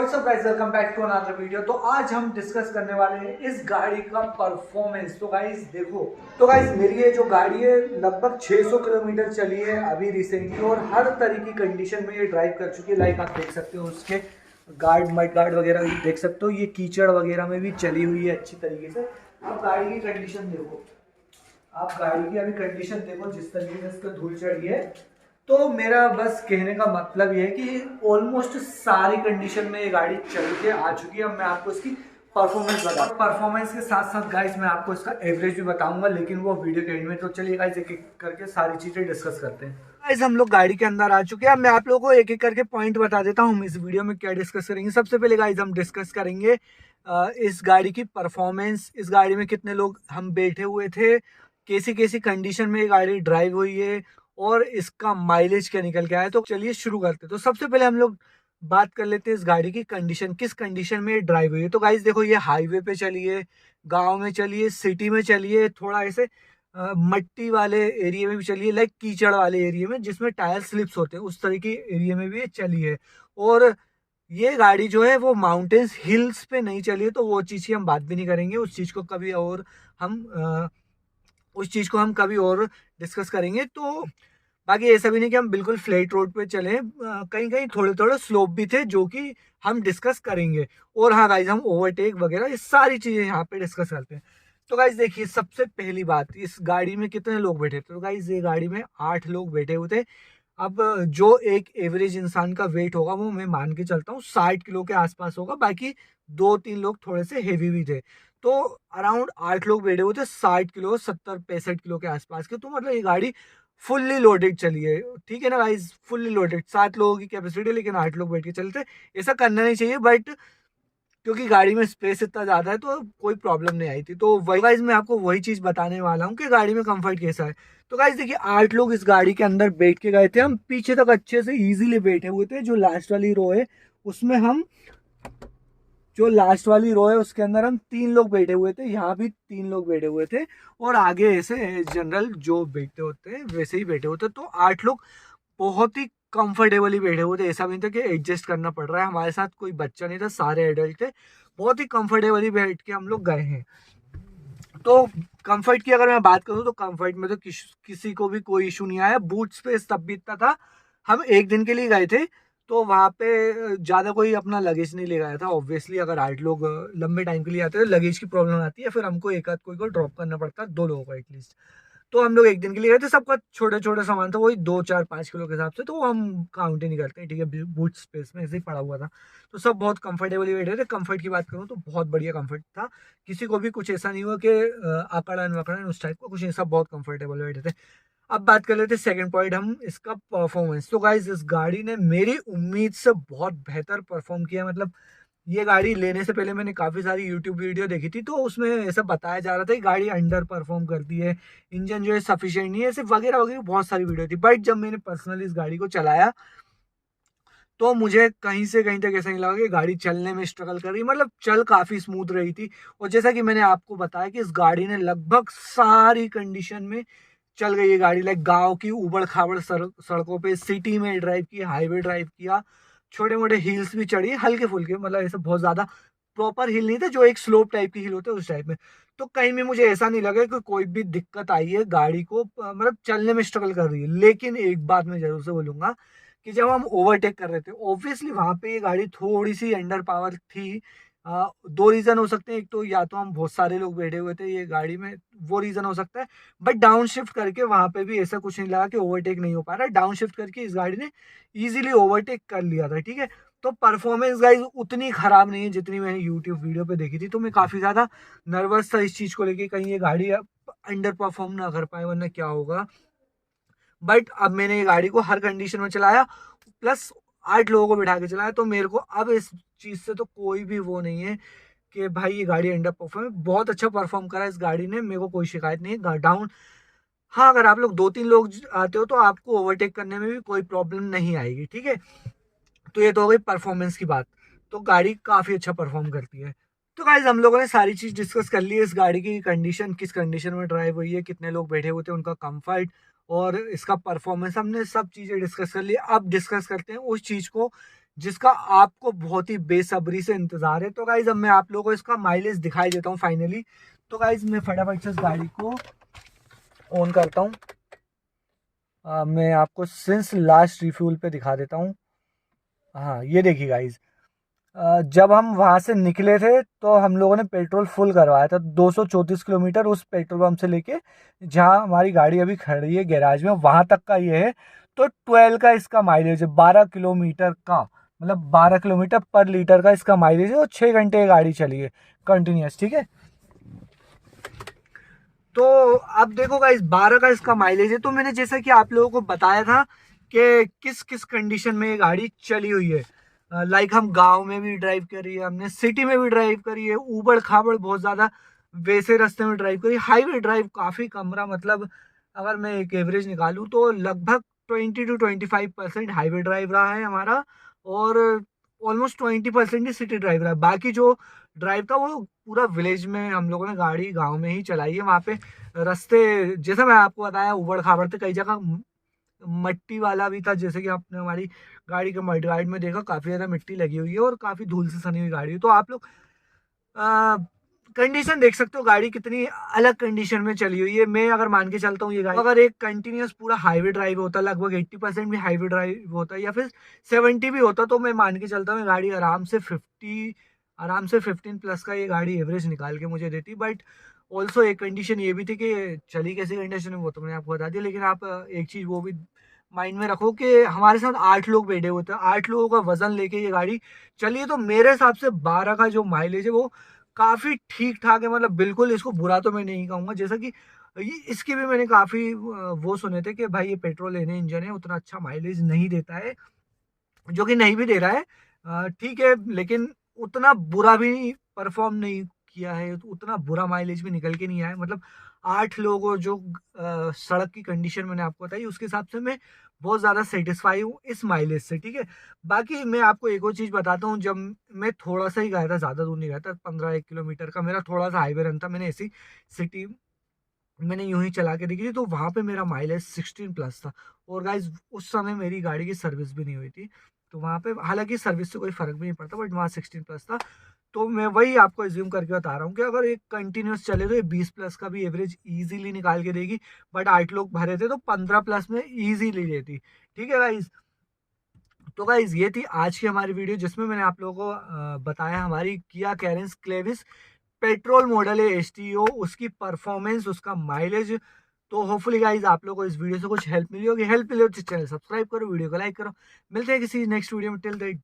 What's up guys, welcome back to another video. तो आज हम डिस्कस करने वाले हैं इस गाड़ी का परफॉर्मेंस। तो गाइस देखो, तो गाइस मेरी ये जो गाड़ी है लगभग 600 किलोमीटर चली है अभी रिसेंटली, और हर तरह की कंडीशन में ये ड्राइव कर चुकी है। लाइक आप देख सकते हो उसके गार्ड, मड गार्ड वगैरह भी देख सकते हो, ये कीचड़ वगैरह में भी चली हुई है अच्छी तरीके से। आप गाड़ी की कंडीशन देखो, आप गाड़ी की अभी कंडीशन देखो, जिस तरीके से इसका धूल चढ़ी है। तो मेरा बस कहने का मतलब ये है कि ऑलमोस्ट सारी कंडीशन में ये गाड़ी चल के आ चुकी है। अब मैं आपको इसकी परफॉर्मेंस बता, परफॉर्मेंस के साथ साथ गाइस मैं आपको इसका एवरेज भी बताऊंगा, लेकिन वो वीडियो के एंड में। तो चलिए गाइस एक एक करके सारी चीजें डिस्कस करते हैं। गाइस हम लोग गाड़ी के अंदर आ चुके हैं। अब मैं आप लोगों को एक एक करके पॉइंट बता देता हूँ हम इस वीडियो में क्या डिस्कस करेंगे। सबसे पहले गाइस हम डिस्कस करेंगे इस गाड़ी की परफॉर्मेंस, इस गाड़ी में कितने लोग हम बैठे हुए थे, कैसी कैसी कंडीशन में ये गाड़ी ड्राइव हुई है, और इसका माइलेज क्या निकल के आया। तो चलिए शुरू करते हैं। तो सबसे पहले हम लोग बात कर लेते हैं इस गाड़ी की कंडीशन, किस कंडीशन में ये ड्राइव हुई है। तो गाइस देखो, ये हाईवे पे चली है, गांव में चली है, सिटी में चली है, थोड़ा ऐसे मट्टी वाले एरिया में भी चली है, लाइक कीचड़ वाले एरिया में जिसमें टायर स्लिप्स होते हैं, उस तरह की एरिया में भी ये चली है। और ये गाड़ी जो है वो माउंटेन्स हिल्स पे नहीं चली है, तो वो चीज़ की हम बात भी नहीं करेंगे। उस चीज़ को कभी और हम उस चीज़ को हम कभी और डिस्कस करेंगे। तो बाकी ऐसा भी नहीं कि हम बिल्कुल फ्लैट रोड पे चले, कहीं कहीं थोड़े थोड़े स्लोप भी थे जो कि हम डिस्कस करेंगे। और हाँ गाइज, हम ओवरटेक वगैरह ये सारी चीज़ें यहाँ पे डिस्कस करते हैं। तो गाइज देखिए, सबसे पहली बात, इस गाड़ी में कितने लोग बैठे थे। तो गाइज ये गाड़ी में 8 लोग बैठे हुए थे। अब जो एक एवरेज इंसान का वेट होगा वो मैं मान के चलता हूँ 60 किलो के आसपास होगा। बाकी 2-3 लोग थोड़े से हेवी भी थे। तो अराउंड 8 लोग बैठे हुए थे, 60 किलो, 70-65 किलो के आसपास के। तो मतलब ये गाड़ी फुल्ली लोडेड चली है, ठीक है ना गाइज, फुल्ली लोडेड। 7 लोगों की कैपेसिटी, लेकिन 8 लोग बैठ के चलते। ऐसा करना नहीं चाहिए, बट क्योंकि गाड़ी में स्पेस इतना ज्यादा है तो कोई प्रॉब्लम नहीं आई थी। तो वही गाइज मैं आपको वही चीज बताने वाला हूँ कि गाड़ी में कंफर्ट कैसा है। तो गाइज देखिए, 8 लोग इस गाड़ी के अंदर बैठ के गए थे। हम पीछे तक अच्छे से इजीली बैठे हुए थे। जो लास्ट वाली रो है उसमें हम जो लास्ट वाली रो है उसके अंदर हम 3 लोग बैठे हुए थे, यहाँ भी 3 लोग बैठे हुए थे, और आगे ऐसे जनरल जो बैठते होते हैं वैसे ही बैठे होते। तो 8 लोग बहुत ही कंफर्टेबली बैठे हुए थे। ऐसा भी नहीं था कि एडजस्ट करना पड़ रहा है। हमारे साथ कोई बच्चा नहीं था, सारे एडल्ट थे। बहुत ही कंफर्टेबली बैठ के हम लोग गए हैं। तो कंफर्ट की अगर मैं बात करूं तो कंफर्ट में तो किसी को भी कोई इशू नहीं आया। बूट स्पेस तब भी इतना था, हम एक दिन के लिए गए थे, तो वहां पे ज्यादा कोई अपना लगेज नहीं ले गया था। ऑब्वियसली अगर 8 लोग लंबे टाइम के लिए आते हैं तो लगेज की प्रॉब्लम आती है, फिर हमको एक आध कोई को ड्रॉप करना पड़ता है, 2 लोगों को एटलीस्ट। तो हम लोग एक दिन के लिए गए थे, सबका छोटा छोटा सामान था, वही 2-4-5 किलो के हिसाब से, तो वो हम काउंट ही नहीं करते, ठीक है। बूट स्पेस में ऐसे ही पड़ा हुआ था। तो सब बहुत कंफर्टेबली बैठे थे। कंफर्ट की बात करूँ तो बहुत बढ़िया कंफर्ट था। किसी को भी कुछ ऐसा नहीं हुआ कि अकड़न वकड़न उस टाइप का कुछ नहीं, सब बहुत कंफर्टेबल बैठे थे। अब बात कर लेते हैं सेकंड पॉइंट हम, इसका परफॉर्मेंस। तो गाइज इस गाड़ी ने मेरी उम्मीद से बहुत बेहतर परफॉर्म किया। मतलब ये गाड़ी लेने से पहले मैंने काफी सारी यूट्यूब वीडियो देखी थी, तो उसमें ऐसा बताया जा रहा था कि गाड़ी अंडर परफॉर्म करती है, इंजन जो है सफिशिएंट नहीं है, ऐसे वगैरह वगैरह बहुत सारी वीडियो थी। बट जब मैंने पर्सनली इस गाड़ी को चलाया तो मुझे कहीं से कहीं तक ऐसा नहीं लगा कि गाड़ी चलने में स्ट्रगल कर रही। मतलब चल काफी स्मूथ रही थी। और जैसा कि मैंने आपको बताया कि इस गाड़ी ने लगभग सारी कंडीशन में चल गई है गाड़ी। लाइक गांव की उबड़ खाबड़ सड़कों पे, सिटी में ड्राइव किया, हाईवे ड्राइव किया, छोटे मोटे हिल्स भी चढ़ी, हल्के फुल्के, मतलब ऐसे बहुत ज्यादा प्रॉपर हिल नहीं थे, जो एक स्लोप टाइप की हिल होते हैं उस टाइप में। तो कहीं में मुझे ऐसा नहीं लगा कि कोई भी दिक्कत आई है गाड़ी को, मतलब चलने में स्ट्रगल कर रही है। लेकिन एक बात मैं जरूर से बोलूंगा कि जब हम ओवरटेक कर रहे थे, ऑब्वियसली वहां पे ये गाड़ी थोड़ी सी अंडर पावर थी। 2 रीजन हो सकते हैं। एक तो या तो हम बहुत सारे लोग बैठे हुए थे ये गाड़ी में, वो रीजन हो सकता है। बट डाउन शिफ्ट करके वहां पे भी ऐसा कुछ नहीं लगा कि ओवरटेक नहीं हो पा रहा। डाउन शिफ्ट करके इस गाड़ी ने इजीली ओवरटेक कर लिया था, ठीक है। तो परफॉर्मेंस गाइज उतनी खराब नहीं है जितनी मैंने यूट्यूब वीडियो पे देखी थी। तो मैं काफी ज्यादा नर्वस था इस चीज को लेके, कहीं ये गाड़ी अंडर परफॉर्म ना कर पाए, वरना क्या होगा। बट अब मैंने ये गाड़ी को हर कंडीशन में चलाया, प्लस 8 लोगों को बिठा के चलाया, तो मेरे को अब इस चीज से तो कोई भी वो नहीं है कि भाई ये गाड़ी अंडर परफॉर्म। बहुत अच्छा परफॉर्म करा इस गाड़ी ने, मेरे को कोई शिकायत नहीं है। डाउन, हाँ अगर आप लोग 2-3 लोग आते हो तो आपको ओवरटेक करने में भी कोई प्रॉब्लम नहीं आएगी, ठीक है। तो ये तो हो गई परफॉर्मेंस की बात। तो गाड़ी काफी अच्छा परफॉर्म करती है। तो गाइज हम लोगों ने सारी चीज डिस्कस कर ली है, इस गाड़ी की कंडीशन, किस कंडीशन में ड्राइव हुई है, कितने लोग बैठे हुए थे, उनका कंफर्ट और इसका परफॉर्मेंस, हमने सब चीजें डिस्कस कर ली। अब डिस्कस करते हैं उस चीज को जिसका आपको बहुत ही बेसब्री से इंतजार है। तो गाइज अब मैं आप लोगों को इसका माइलेज दिखाई देता हूँ फाइनली। तो गाइज मैं फटाफट से इस गाड़ी को ऑन करता हूँ। मैं आपको सिंस लास्ट रिफ्यूल पे दिखा देता हूँ। हाँ ये देखिए गाइज, जब हम वहाँ से निकले थे तो हम लोगों ने पेट्रोल फुल करवाया था 234 किलोमीटर उस पेट्रोल पंप से लेके जहाँ हमारी गाड़ी अभी खड़ी है गैराज में, वहाँ तक का ये है। तो 12 का इसका माइलेज है, 12 किलोमीटर का, मतलब 12 किलोमीटर पर लीटर का इसका माइलेज है और 6 घंटे ये गाड़ी चली है कंटिन्यूस, ठीक है। तो अब देखो गाइस 12 का इसका माइलेज है। तो मैंने जैसा कि आप लोगों को बताया था कि किस किस कंडीशन में ये गाड़ी चली हुई है। लाइक हम गांव में भी ड्राइव करी है, हमने सिटी में भी ड्राइव करी है, ऊबड़ खाबड़ बहुत ज़्यादा वैसे रास्ते में ड्राइव करी, हाईवे ड्राइव काफ़ी कम रहा। मतलब अगर मैं एक एवरेज निकालूँ तो लगभग 20 to 25% हाईवे ड्राइव रहा है हमारा, और ऑलमोस्ट 20% ही सिटी ड्राइव रहा है। बाकी जो ड्राइव था वो पूरा विलेज में हम लोगों ने गाड़ी गांव में ही चलाई है। वहाँ पे रास्ते जैसे मैं आपको बताया उबड़ खाबड़ थे, कई जगह मट्टी वाला भी था, जैसे कि आपने हमारी गाड़ी के मड गार्ड में देखा काफी ज्यादा मिट्टी लगी हुई है और काफी धूल से सनी हुई गाड़ी है। तो आप लोग कंडीशन देख सकते हो गाड़ी कितनी अलग कंडीशन में चली हुई है। मैं अगर मान के चलता हूँ ये गाड़ी अगर एक कंटिन्यूस पूरा हाईवे ड्राइव होता, लगभग 80% भी हाईवे ड्राइव होता या फिर 70 भी होता, तो मैं मान के चलता हूँ गाड़ी आराम से 15 प्लस का ये गाड़ी एवरेज निकाल के मुझे देती। बट ऑल्सो एक कंडीशन ये भी थी कि चली कैसी कंडीशन में वो तो मैंने आपको बता दिया। लेकिन आप एक चीज वो भी माइंड में रखो कि हमारे साथ 8 लोग बैठे हुए थे, 8 लोगों का वजन लेके ये गाड़ी चलिए। तो मेरे हिसाब से 12 का जो माइलेज है वो काफी ठीक ठाक है। मतलब बिल्कुल इसको बुरा तो मैं नहीं कहूंगा, जैसा कि इसके भी मैंने काफी वो सुने थे कि भाई ये पेट्रोल लेने इंजन है, उतना अच्छा माइलेज नहीं देता है, जो कि नहीं भी दे रहा है। ठीक है, लेकिन उतना बुरा भी परफॉर्म नहीं किया है, तो उतना बुरा माइलेज भी निकल के नहीं आया। मतलब 8 लोगों जो सड़क की कंडीशन मैंने आपको बताई उसके हिसाब से मैं बहुत ज़्यादा सेटिस्फाई हूँ इस माइलेज से, ठीक है। बाकी मैं आपको एक और चीज़ बताता हूँ, जब मैं थोड़ा सा ही गया था, ज़्यादा दूर नहीं गया था, 15 1 किलोमीटर का मेरा थोड़ा सा हाईवे रन था, मैंने ऐसी सिटी मैंने यूं ही चला के देखी थी, तो वहां पे मेरा माइलेज 16 प्लस था। और गाइज उस समय मेरी गाड़ी की सर्विस भी नहीं हुई थी, तो वहां पे हालांकि सर्विस से कोई फर्क भी नहीं पड़ता, बट वहाँ 16 प्लस था। तो मैं वही आपको एज्यूम करके बता रहा हूँ कि अगर एक कंटिन्यूस चले तो ये 20 प्लस का भी एवरेज इजीली निकाल के देगी। बट 8 लोग भरे थे तो 15 प्लस में इजीली देती, ठीक है गाइज। तो गाइज ये थी आज की हमारी वीडियो, जिसमें मैंने आप लोगों को बताया हमारी Kia Carens Clavis petrol model है एसटीओ, उसकी परफॉर्मेंस, उसका माइलेज। तो होपफुली गाइज आप लोगों को इस वीडियो से कुछ हेल्प मिली होगी। हेल्प मिली हो तो चैनल सब्सक्राइब करो, वीडियो को लाइक करो। मिलते हैं किसी नेक्स्ट वीडियो में, टिल देन